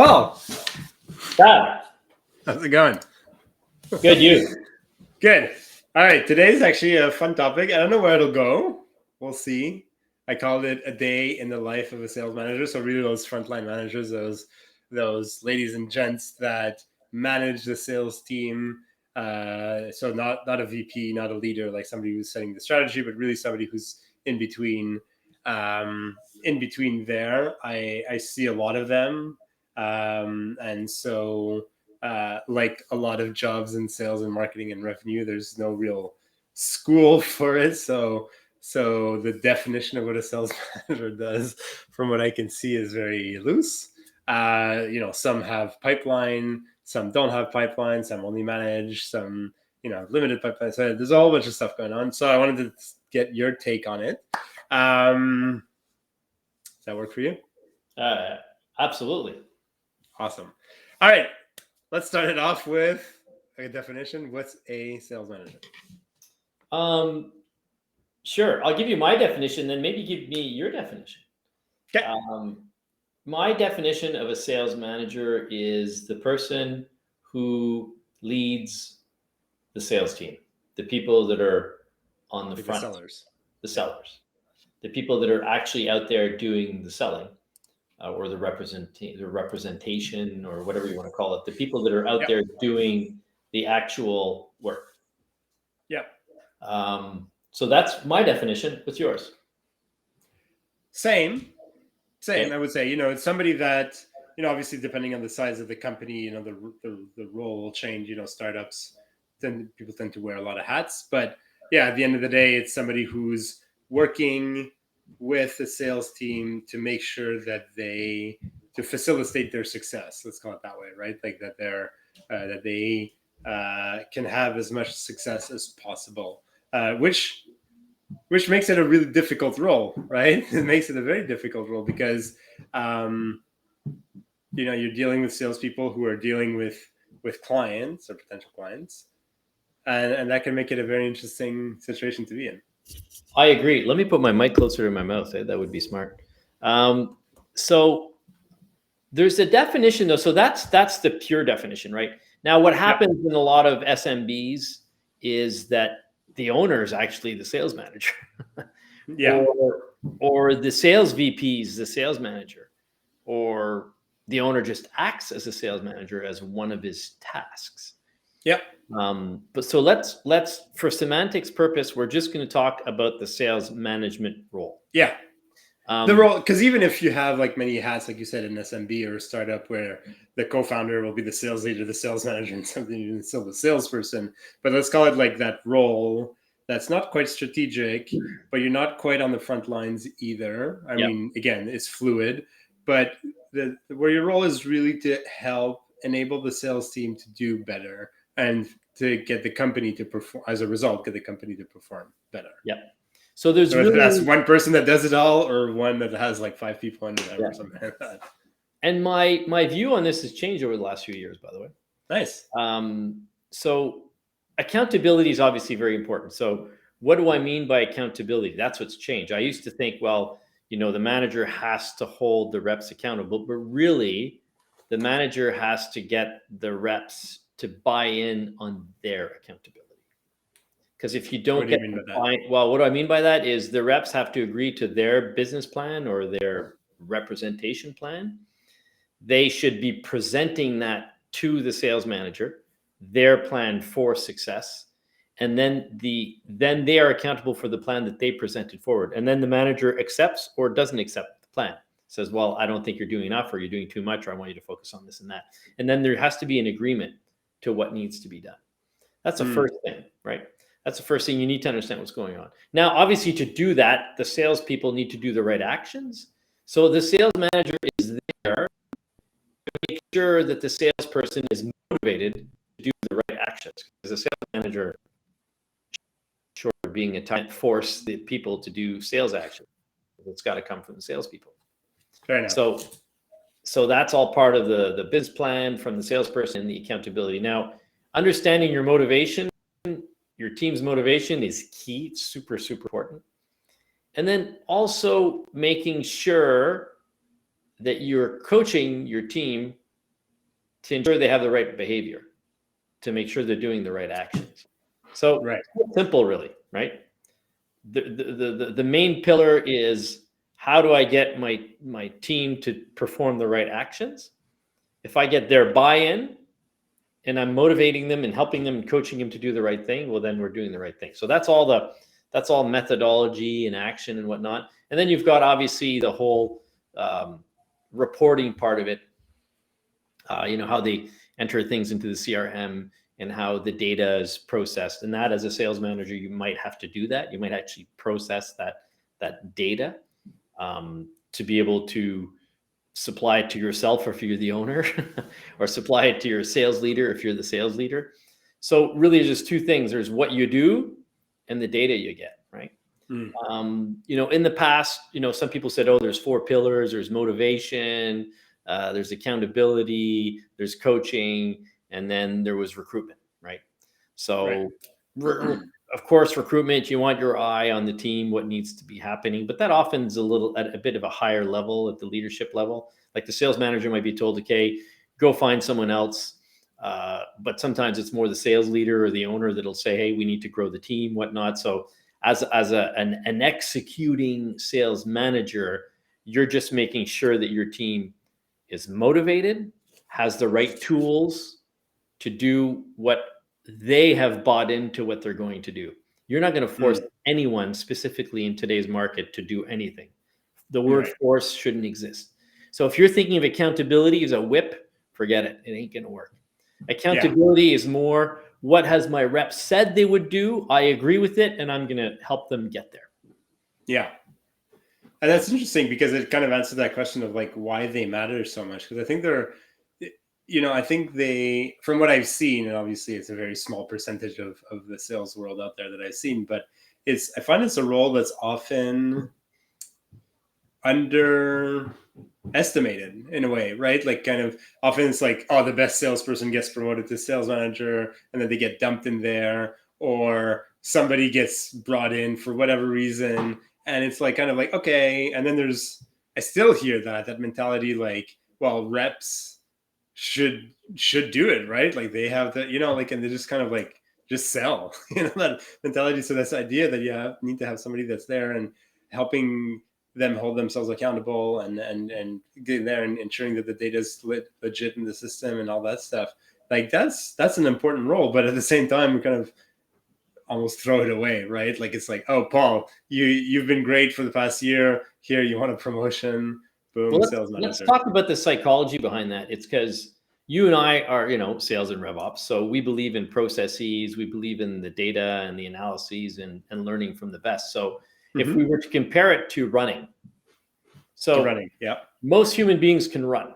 Paul, Pat, how's it going? good, you. Good. All right, today's actually a fun topic. I don't know where it'll go. We'll see. I called it a day in the life of a sales manager. So really those frontline managers, those ladies and gents that manage the sales team. So not a VP, not a leader, like somebody who's setting the strategy, but really somebody who's in between. In between there, I see a lot of them, and so like a lot of jobs in sales and marketing and revenue, there's no real school for it. So the definition of what a sales manager does, from what I can see, is very loose. Some have pipeline, some don't have pipeline, some only manage, some limited pipeline. So there's a whole bunch of stuff going on. So I wanted to get your take on it. Does that work for you? Absolutely. Awesome. All right, let's start it off with a definition. What's a sales manager? Sure. I'll give you my definition, then maybe give me your definition. Okay. My definition of a sales manager is the person who leads the sales team, the people that are on the front, the sellers, the people that are actually out there doing the selling, or the representation, or whatever you want to call it, the people that are out there doing the actual work. Yeah. So that's my definition. What's yours? Same. Okay. I would say, it's somebody that, obviously depending on the size of the company, the role will change. Startups, people tend to wear a lot of hats, but yeah, at the end of the day, it's somebody who's working with the sales team to make sure that to facilitate their success. Let's call it that way, right? Like that they can have as much success as possible, which makes it a really difficult role, right? It makes it a very difficult role because, you're dealing with salespeople who are dealing with clients or potential clients, and that can make it a very interesting situation to be in. I agree. Let me put my mic closer to my mouth. That would be smart. So there's a definition though. So that's the pure definition, right? Now, what happens in a lot of SMBs is that the owner is actually the sales manager. Yeah. Or the sales VP is the sales manager, or the owner just acts as a sales manager as one of his tasks. Yep. But so let's for semantics purpose, we're just going to talk about the sales management role. Yeah. The role, because even if you have like many hats, like you said, in SMB or a startup where the co-founder will be the sales leader, the sales manager, and something, even still the salesperson. But let's call it like that role that's not quite strategic, but you're not quite on the front lines either. I mean, again, it's fluid, but where your role is really to help enable the sales team to do better and to get the company to perform, as a result, get the company to perform better. Yeah. So there's really, that's one person that does it all, or one that has like 5 people under them, or something like that. And my view on this has changed over the last few years, by the way. Nice. So accountability is obviously very important. So what do I mean by accountability? That's what's changed. I used to think, well, the manager has to hold the reps accountable, but really the manager has to get the reps to buy in on their accountability. Because if you don't get what do I mean by that is the reps have to agree to their business plan or their representation plan. They should be presenting that to the sales manager, their plan for success. And then they are accountable for the plan that they presented forward. And then the manager accepts or doesn't accept the plan. Says, well, I don't think you're doing enough, or you're doing too much, or I want you to focus on this and that. And then there has to be an agreement to what needs to be done. That's the first thing, right? That's the first thing. You need to understand what's going on. Now, obviously, to do that, the salespeople need to do the right actions. So the sales manager is there to make sure that the salesperson is motivated to do the right actions. Because the sales manager, short of being a time, force the people to do sales action. It's got to come from the salespeople. Fair enough. So that's all part of the biz plan from the salesperson and the accountability. Now, understanding your motivation, your team's motivation is key. It's super, super important. And then also making sure that you're coaching your team to ensure they have the right behavior, to make sure they're doing the right actions. So Right. it's simple, really, right? The main pillar is, how do I get my team to perform the right actions? If I get their buy-in and I'm motivating them and helping them and coaching them to do the right thing, well, then we're doing the right thing. So that's all methodology and action and whatnot. And then you've got obviously the whole reporting part of it. How they enter things into the CRM and how the data is processed. And that, as a sales manager, you might have to do that. You might actually process that data to be able to supply it to yourself if you're the owner, or supply it to your sales leader if you're the sales leader. So really, there's just two things. There's what you do and the data you get, right? In the past, some people said, oh, there's 4 pillars. There's motivation, there's accountability, there's coaching, and then there was recruitment, right? So of course, recruitment, you want your eye on the team, what needs to be happening, but that often is at a bit of a higher level, at the leadership level. Like the sales manager might be told, okay, go find someone else. But sometimes it's more the sales leader or the owner that'll say, hey, we need to grow the team, whatnot. So as an executing sales manager, you're just making sure that your team is motivated, has the right tools to do what they have bought into what they're going to do. You're not going to force anyone specifically in today's market to do anything. The word force shouldn't exist. So if you're thinking of accountability as a whip, forget it. It ain't going to work. Accountability is more, what has my rep said they would do? I agree with it, and I'm going to help them get there. Yeah. And that's interesting, because it kind of answers that question of like why they matter so much. Because I think from what I've seen, and obviously it's a very small percentage of the sales world out there that I've seen, but I find it's a role that's often underestimated in a way, right? Like kind of often it's like, oh, the best salesperson gets promoted to sales manager, and then they get dumped in there, or somebody gets brought in for whatever reason. And it's like, kind of like, okay. And then I still hear that mentality, like, well, reps should do it, right? Like they have that, and they just kind of like, just sell, that mentality. So this idea that you need to have somebody that's there and helping them hold themselves accountable and getting there and ensuring that the data is legit in the system and all that stuff. Like that's an important role, but at the same time, we kind of almost throw it away, right? Like it's like, oh, Paul, you've been great for the past year. Here, you want a promotion? Boom, well, sales manager. Let's talk about the psychology behind that. It's because you and I are, sales and rev ops. So we believe in processes. We believe in the data and the analyses and learning from the best. So if we were to compare it to running, most human beings can run,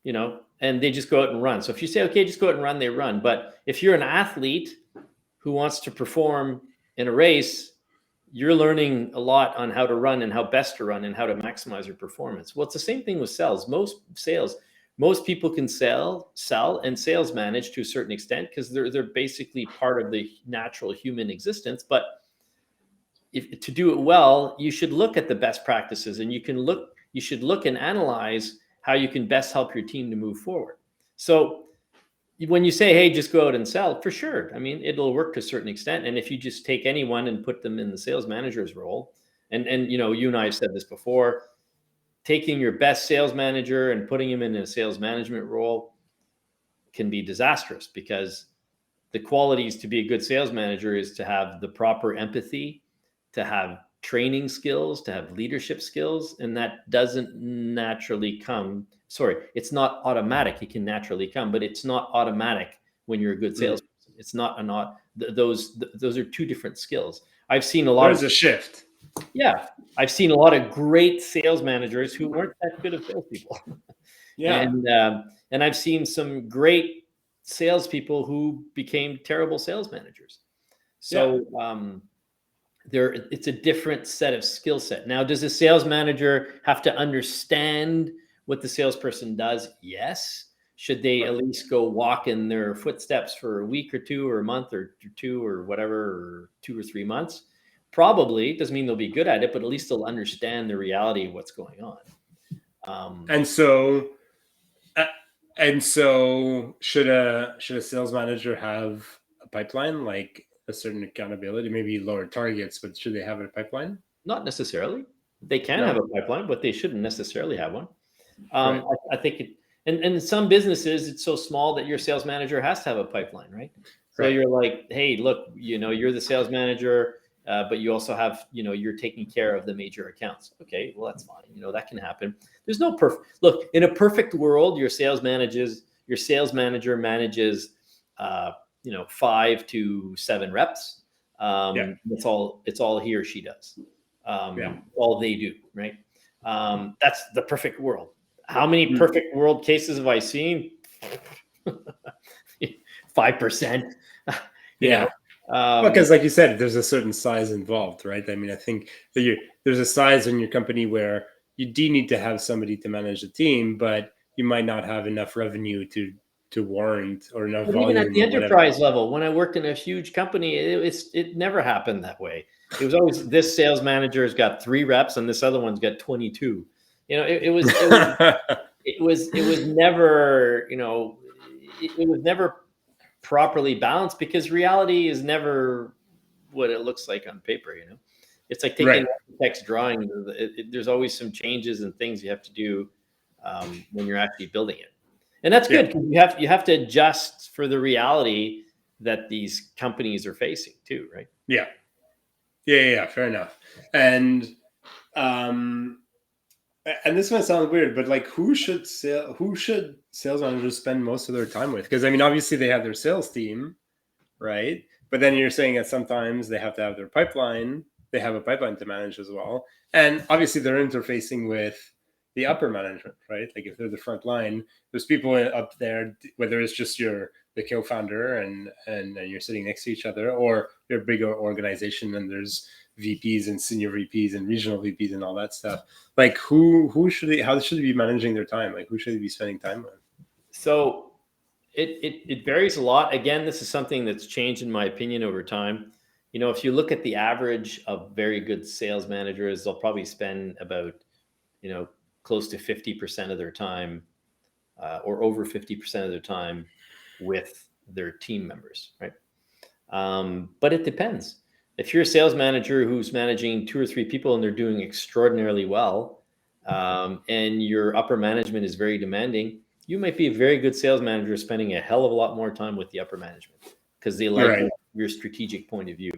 and they just go out and run. So if you say, okay, just go out and run, they run. But if you're an athlete who wants to perform in a race, you're learning a lot on how to run and how best to run and how to maximize your performance. Well, it's the same thing with sales. Most people can sell and sales manage to a certain extent, because they're basically part of the natural human existence. But to do it well, you should look at the best practices, and you should look and analyze how you can best help your team to move forward. So when you say, hey, just go out and sell, for sure. I mean, it'll work to a certain extent. And if you just take anyone and put them in the sales manager's role, and you and I have said this before, taking your best sales manager and putting him in a sales management role can be disastrous, because the qualities to be a good sales manager is to have the proper empathy, to have training skills, to have leadership skills. And that doesn't naturally come. Sorry, it's not automatic. It can naturally come, but it's not automatic when you're a good salesperson. It's not those are two different skills. I've seen a lot There's a shift. Yeah. I've seen a lot of great sales managers who weren't that good of salespeople. Yeah. And I've seen some great salespeople who became terrible sales managers. So it's a different set of skill set. Now, does a sales manager have to understand what the salesperson does? Yes. Should they at least go walk in their footsteps for a week or two, or a month or two, or whatever, or 2 or 3 months? Probably. It doesn't mean they'll be good at it, but at least they'll understand the reality of what's going on. And so And so should a sales manager have a pipeline, like a certain accountability, maybe lower targets, but should they have a pipeline? Not necessarily. They can have No? a pipeline, but they shouldn't necessarily have one. Right. I think it, and in some businesses, it's so small that your sales manager has to have a pipeline, right? So Right. you're like, hey, look, you're the sales manager, but you also have, you're taking care of the major accounts. Okay, well, that's fine. That can happen. There's no perfect look in a perfect world. Your sales manager manages, 5 to 7 reps. Yeah. It's all he or she does. Yeah. All they do, right? That's the perfect world. How many Mm. perfect world cases have I seen? 5%. you know, Yeah. Well, because like you said, there's a certain size involved, right? I mean, I think that there's a size in your company where you do need to have somebody to manage the team, but you might not have enough revenue to warrant or enough but even at volume the or whatever. enterprise level, when I worked in a huge company, it never happened that way. It was always this sales manager's got 3 reps and this other one's got 22. It was never, it was never properly balanced because reality is never what it looks like on paper. It's like taking Right. an architect's drawing. There's always some changes and things you have to do when you're actually building it, and that's Yeah. good because you have to adjust for the reality that these companies are facing too, right? Yeah. Yeah. Fair enough. Um, and this might sound weird, but like, who should sales managers spend most of their time with? Because I mean, obviously they have their sales team, right? But then you're saying that sometimes they have to have their pipeline. They have a pipeline to manage as well, and obviously they're interfacing with the upper management, right? Like if they're the front line, there's people up there, whether it's just the co-founder and you're sitting next to each other, or you're a bigger organization and there's VPs and senior VPs and regional VPs and all that stuff. Like how should they be managing their time? Like who should they be spending time with? So it varies a lot. Again, this is something that's changed in my opinion over time. If you look at the average of very good sales managers, they'll probably spend about, you know, close to 50% of their time, or over 50% of their time with their team members, right? But it depends. If you're a sales manager who's managing 2 or 3 people and they're doing extraordinarily well, and your upper management is very demanding, you might be a very good sales manager spending a hell of a lot more time with the upper management because they like Right. your strategic point of view.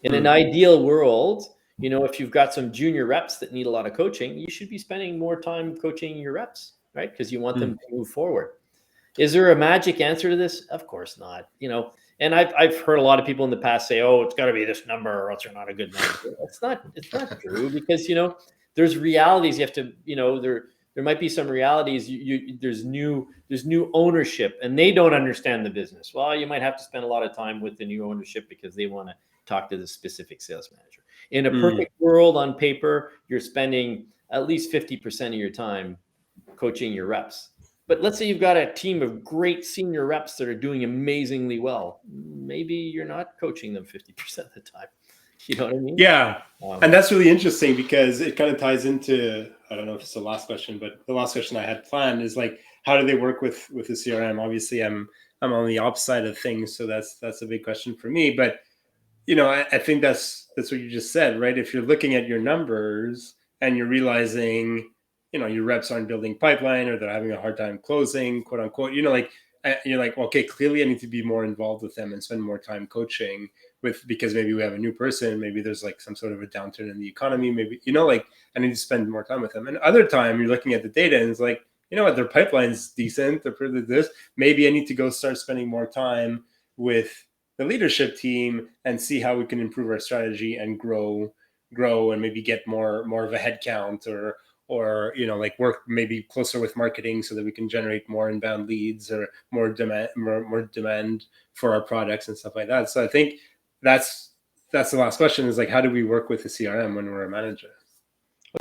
In an Hmm. ideal world, if you've got some junior reps that need a lot of coaching, you should be spending more time coaching your reps, right? Because you want Hmm. them to move forward. Is there a magic answer to this? Of course not. And I've heard a lot of people in the past say, "Oh, it's got to be this number, or else you're not a good manager." It's not true because there's realities you have to there might be some realities there's new ownership and they don't understand the business. Well, you might have to spend a lot of time with the new ownership because they want to talk to the specific sales manager. In a Hmm. perfect world on paper, you're spending at least 50% of your time coaching your reps. But let's say you've got a team of great senior reps that are doing amazingly well. Maybe you're not coaching them 50% of the time. You know what I mean? Yeah. And Um, that's really interesting because it kind of ties into, I don't know if it's the last question, but the last question I had planned is like, how do they work with the CRM? Obviously I'm on the ops side of things, so that's a big question for me. But I think that's what you just said, right? If you're looking at your numbers and you're realizing, your reps aren't building pipeline or they're having a hard time closing, quote unquote, you're like, okay, clearly I need to be more involved with them and spend more time coaching because maybe we have a new person, maybe there's like some sort of a downturn in the economy, maybe, like I need to spend more time with them. And other time you're looking at the data and it's like, you know what, their pipeline's decent, they're pretty this. Maybe I need to go start spending more time with the leadership team and see how we can improve our strategy and grow and maybe get more of a head count or like work maybe closer with marketing so that we can generate more inbound leads or more demand for our products and stuff like that. So I think that's the last question is like, how do we work with the CRM when we're a manager?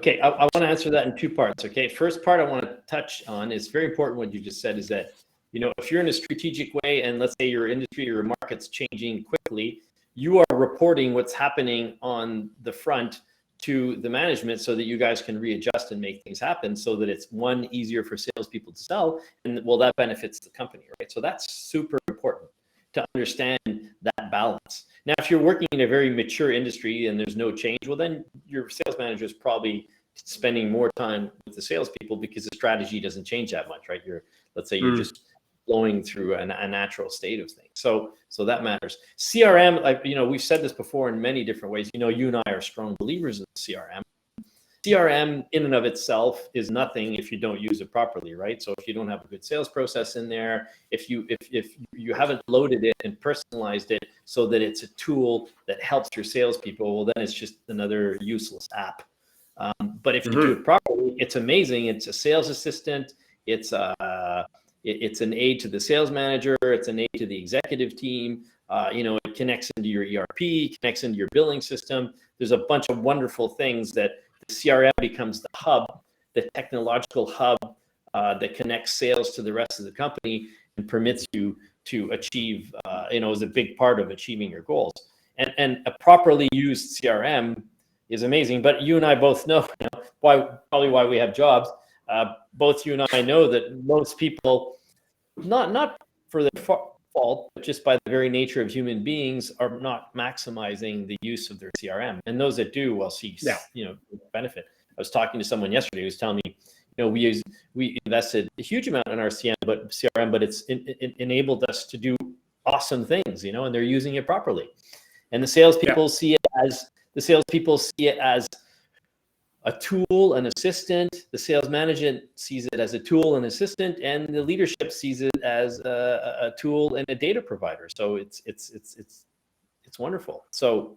okay, I want to answer that in 2 parts. Okay, first part I want to touch on is very important. What you just said is that if you're in a strategic way and let's say your industry or market's changing quickly, you are reporting what's happening on the front to the management so that you guys can readjust and make things happen so that it's one, easier for salespeople to sell, and well, that benefits the company, right? So that's super important to understand that balance. Now, if you're working in a very mature industry and there's no change, well, then your sales manager is probably spending more time with the salespeople because the strategy doesn't change that much, right? Let's say you're just flowing through a natural state of things. So that matters. CRM, like, we've said this before in many different ways. You and I are strong believers in CRM. CRM in and of itself is nothing if you don't use it properly, right? So if you don't have a good sales process in there, if you haven't loaded it and personalized it so that it's a tool that helps your salespeople, well, then it's just another useless app. But if you do it properly, it's amazing. It's a sales assistant. It's an aid to the sales manager. It's an aid to the executive team. It connects into your ERP, connects into your billing system. There's a bunch of wonderful things that the CRM becomes the hub, the technological hub that connects sales to the rest of the company and permits you to achieve, is a big part of achieving your goals. And a properly used CRM is amazing. But you and I both know, probably why we have jobs. Both you and I know that most people, not for their fault, but just by the very nature of human beings, are not maximizing the use of their CRM. And those that do will see, benefit. I was talking to someone yesterday who was telling me, we invested a huge amount in our CRM, but it's enabled us to do awesome things, and they're using it properly. And the salespeople see it as a tool, an assistant. The sales management sees it as a tool and assistant, and the leadership sees it as a tool and a data provider. So it's wonderful. So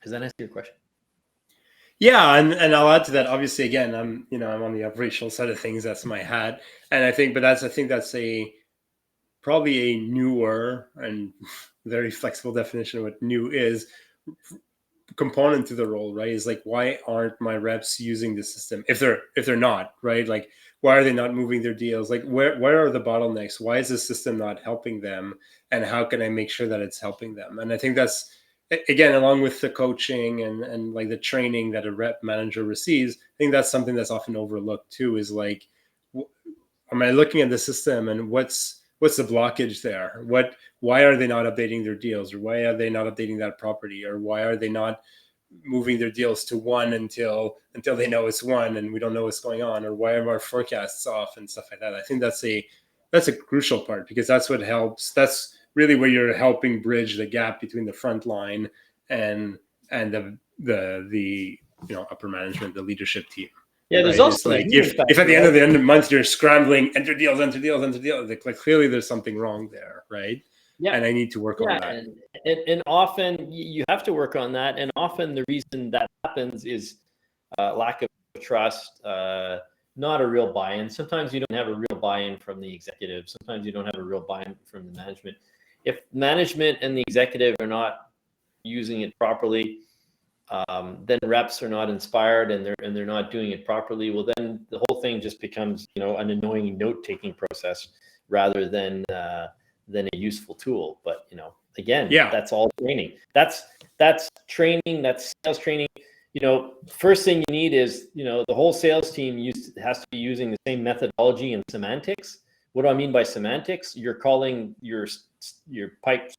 does that answer your question? Yeah, and I'll add to that. Obviously, again, I'm on the operational side of things. That's my hat, and I think that's probably a newer and very flexible definition of what new is. Component to the role, right? Is like, why aren't my reps using the system? If they're not, right? Like, why are they not moving their deals? Like, where are the bottlenecks? Why is the system not helping them? And how can I make sure that it's helping them? And I think that's, again, along with the coaching and like the training that a rep manager receives, I think that's something that's often overlooked too, is like, am I looking at the system and what's the blockage there? Why are they not updating their deals? Or why are they not updating that property? Or why are they not moving their deals to one until they know it's one and we don't know what's going on? Or why are our forecasts off and stuff like that? I think that's a crucial part, because that's what helps. That's really where you're helping bridge the gap between the front line and the upper management, the leadership team. Yeah, there's also like if at the end of the month you're scrambling, enter deals, like clearly there's something wrong there, right? Yeah, and I need to work on that. And often you have to work on that. And often the reason that happens is lack of trust, not a real buy-in. Sometimes you don't have a real buy-in from the executive. Sometimes you don't have a real buy-in from the management. If management and the executive are not using it properly, then reps are not inspired and they're not doing it properly. Well, then the whole thing just becomes, an annoying note-taking process rather than a useful tool. But again, that's all training. That's training. That's sales training. First thing you need is the whole sales team has to be using the same methodology and semantics. What do I mean by semantics? You're calling your pipe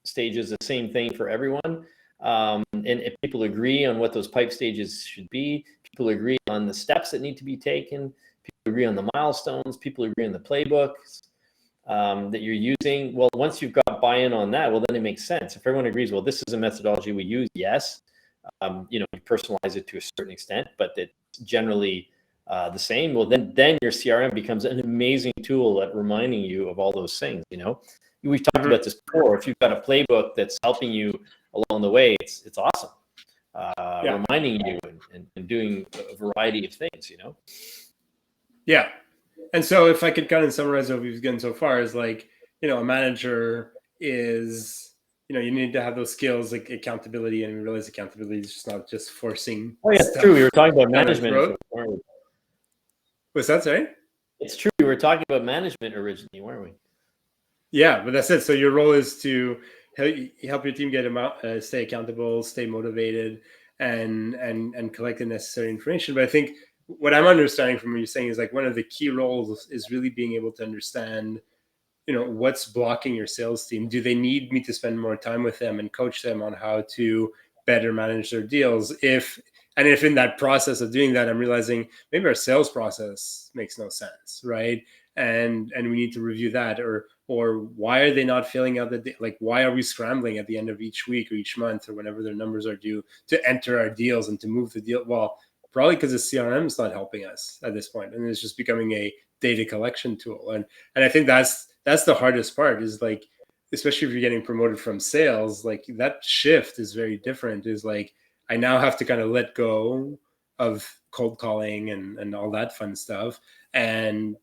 stages the same thing for everyone. And if people agree on what those pipe stages should be, people agree on the steps that need to be taken, people agree on the milestones, people agree on the playbooks that you're using. Well, once you've got buy-in on that, well, then it makes sense. If everyone agrees, well, this is a methodology we use, yes. You personalize it to a certain extent, but it's generally the same. Well, then your CRM becomes an amazing tool at reminding you of all those things. We've talked about this before. If you've got a playbook that's helping you along the way, it's awesome. Reminding you and doing a variety of things, Yeah. And so if I could kind of summarize what we've gotten so far is like, a manager is, you need to have those skills like accountability, and we realize accountability is just not just forcing. Oh, yeah, it's true. We were talking about management. What's that, sorry? It's true. We were talking about management originally, weren't we? Yeah, but that's it. So your role is to help your team stay accountable, stay motivated, and collect the necessary information. But I think what I'm understanding from what you're saying is like one of the key roles is really being able to understand, what's blocking your sales team. Do they need me to spend more time with them and coach them on how to better manage their deals? If in that process of doing that, I'm realizing maybe our sales process makes no sense, right? And we need to review that. Or why are they not filling out like, why are we scrambling at the end of each week or each month or whenever their numbers are due to enter our deals and to move the deal? Well, probably because the CRM is not helping us at this point, and it's just becoming a data collection tool. And I think that's the hardest part, is like, especially if you're getting promoted from sales, like that shift is very different. Is like, I now have to kind of let go of cold calling and all that fun stuff, and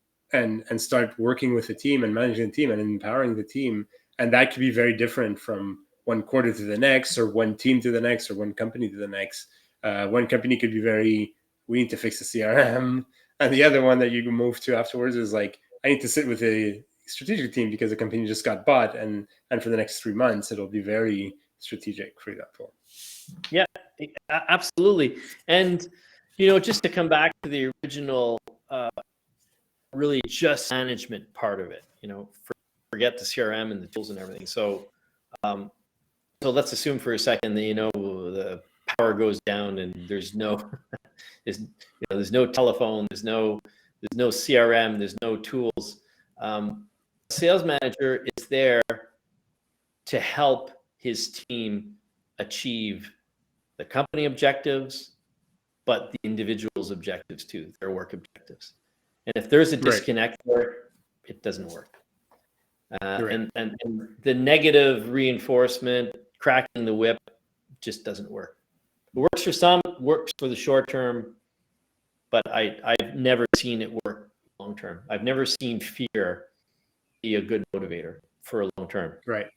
start working with the team and managing the team and empowering the team. And that could be very different from one quarter to the next, or one team to the next, or one company to the next. One company could be very, we need to fix the CRM, and the other one that you can move to afterwards is like, I need to sit with a strategic team because the company just got bought, and for the next 3 months it'll be very strategic, for example. Yeah, absolutely. And just to come back to the original, really just management part of it, forget the CRM and the tools and everything. So let's assume for a second that the power goes down and there's no there's no telephone, there's no CRM, there's no tools. Sales manager is there to help his team achieve the company objectives, but the individual's objectives too, their work objectives. And if there's a disconnect there, it doesn't work. And the negative reinforcement, cracking the whip, just doesn't work. It works for some, works for the short term, but I've never seen it work long term. I've never seen fear be a good motivator for a long term. Right.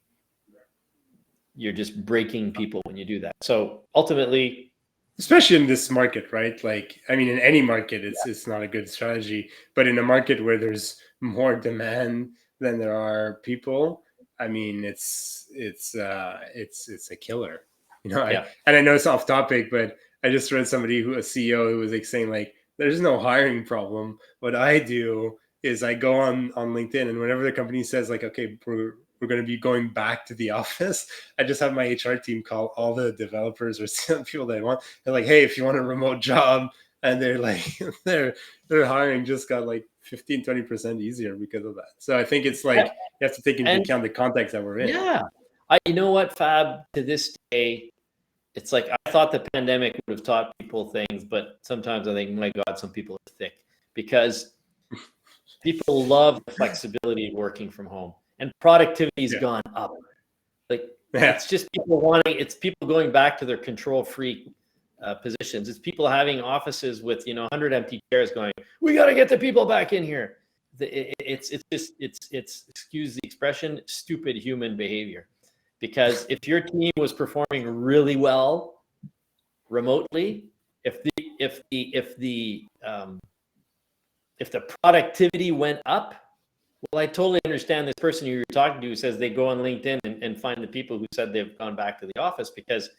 You're just breaking people when you do that. So ultimately, especially in this market, right? Like, I mean, in any market, it's not a good strategy, but in a market where there's more demand than there are people, I mean, it's a killer, and I know it's off topic, but I just read a CEO who was like saying like, there's no hiring problem. What I do is I go on LinkedIn, and whenever the company says like, okay, we're going to be going back to the office, I just have my HR team call all the developers or people that I want. They're like, hey, if you want a remote job, and they're like, their hiring just got like 15-20% easier because of that. So I think it's like, you have to take into account the context that we're in. Yeah. You know what, Fab, to this day, it's like, I thought the pandemic would have taught people things, but sometimes I think, my God, some people are thick, because people love the flexibility of working from home, and productivity's gone up. Like, it's just it's people going back to their control freak positions. It's people having offices with 100 empty chairs going, we got to get the people back in here. It's excuse the expression, stupid human behavior. Because if your team was performing really well remotely, if the productivity went up, well, I totally understand this person you're talking to who says they go on LinkedIn and find the people who said they've gone back to the office, because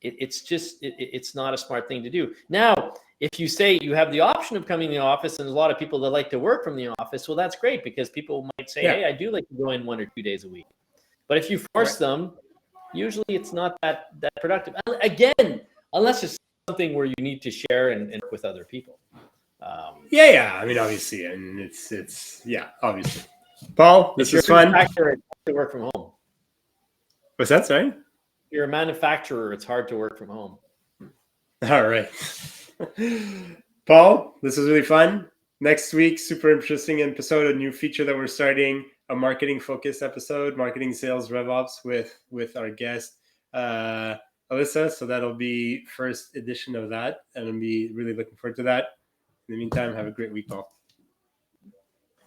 it's not a smart thing to do. Now, if you say you have the option of coming to the office, and there's a lot of people that like to work from the office, well, that's great, because people might say, hey, I do like to go in 1 or 2 days a week. But if you force them, usually it's not that productive. Again, unless it's something where you need to share and work with other people. I mean, obviously, and it's obviously. Paul, this is fun. It's hard to work from home. What's that, sorry? You're a manufacturer. It's hard to work from home. All right. Paul, this was really fun. Next week, super interesting episode, a new feature that we're starting, a marketing-focused episode, marketing, sales, RevOps with our guest, Alyssa. So that'll be first edition of that, and I'll be really looking forward to that. In the meantime, have a great week, Paul.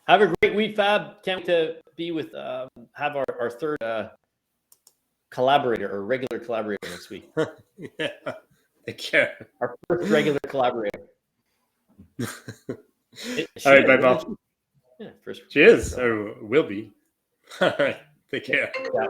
Have a great week, Fab. Can't wait to be with, have our third collaborator or regular collaborator next week. Take care. Our first regular collaborator. All right, bye, Paul. Yeah, first. She is, or will be. All right, take care. Yeah.